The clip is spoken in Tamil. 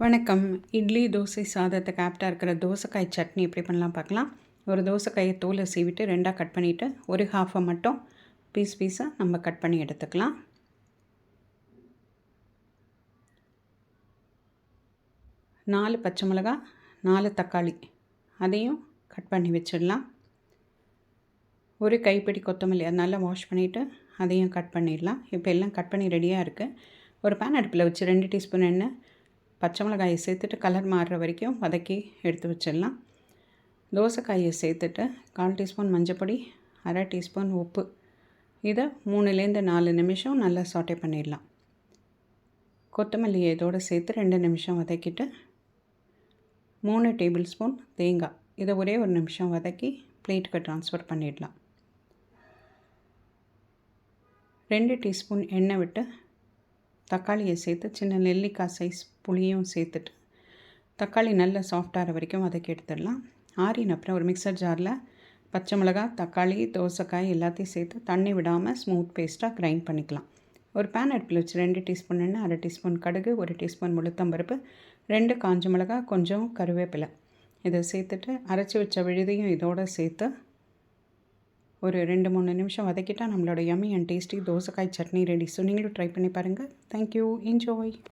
வணக்கம். இட்லி, தோசை சாதத்துக்கு ஆப்ட்டா இருக்கிற தோசைக்காய் சட்னி எப்படி பண்ணலாம் பார்க்கலாம். ஒரு தோசைக்காயை தோலை சீவிட்டு 2ஆ கட் பண்ணிவிட்டு ஒரு ஹாஃபை மட்டும் பீஸாக நம்ம கட் பண்ணி எடுத்துக்கலாம். நாலு பச்சை மிளகாய், 4 தக்காளி அதையும் கட் பண்ணி வச்சிடலாம். ஒரு கைப்பிடி கொத்தமல்லி அதை நல்லா வாஷ் பண்ணிவிட்டு அதையும் கட் பண்ணிடலாம். இப்போ எல்லாம் கட் பண்ணி ரெடியாக இருக்குது. ஒரு பேன் அடுப்பில் வச்சு 2 டீஸ்பூன் எண்ணெய், பச்சை மிளகாயை சேர்த்துட்டு கலர் மாறுற வரைக்கும் வதக்கி எடுத்து வச்சிடலாம். தோசைக்காயை சேர்த்துட்டு 1/4 டீஸ்பூன் மஞ்சப்பொடி, 1/2 டீஸ்பூன் உப்பு, இதை 3லேருந்து 4 நிமிஷம் நல்லா சாட்டே பண்ணிடலாம். கொத்தமல்லியை இதோடு சேர்த்து 2 நிமிஷம் வதக்கிட்டு 3 டேபிள் ஸ்பூன் தேங்காய், இதை ஒரே ஒரு நிமிஷம் வதக்கி பிளேட்டுக்கு ட்ரான்ஸ்ஃபர் பண்ணிடலாம். 2 டீஸ்பூன் எண்ணெய் விட்டு தக்காளியை சேர்த்து சின்ன நெல்லிக்காய் சைஸ் புளியும் சேர்த்துட்டு தக்காளி நல்லா சாஃப்டாகிற வரைக்கும் வதக்கி எடுத்துடலாம். ஆறின அப்புறம் ஒரு மிக்சர் ஜாரில் பச்சை மிளகாய், தக்காளி, தோசைக்காய் எல்லாத்தையும் சேர்த்து தண்ணி விடாமல் ஸ்மூத் பேஸ்ட்டாக கிரைண்ட் பண்ணிக்கலாம். ஒரு பேன் அடுப்பில் வச்சு 2 டீஸ்பூன் எண்ணெய், 1/2 டீஸ்பூன் கடுகு, 1 டீஸ்பூன் உளுத்தம்பருப்பு, 2 காஞ்ச மிளகாய், கொஞ்சம் கருவேப்பிலை இதை சேர்த்துட்டு அரைச்சி வச்ச விழுதையும் இதோடு சேர்த்து ஒரு 2-3 நிமிஷம் வதக்கிட்டால் நம்மளோட யம்மி அண்ட் டேஸ்டி தோசைக்காய் சட்னி ரெடி. ஸோ நீங்களும் ட்ரை பண்ணி பாருங்கள். தேங்க்யூ. என்ஜாய்.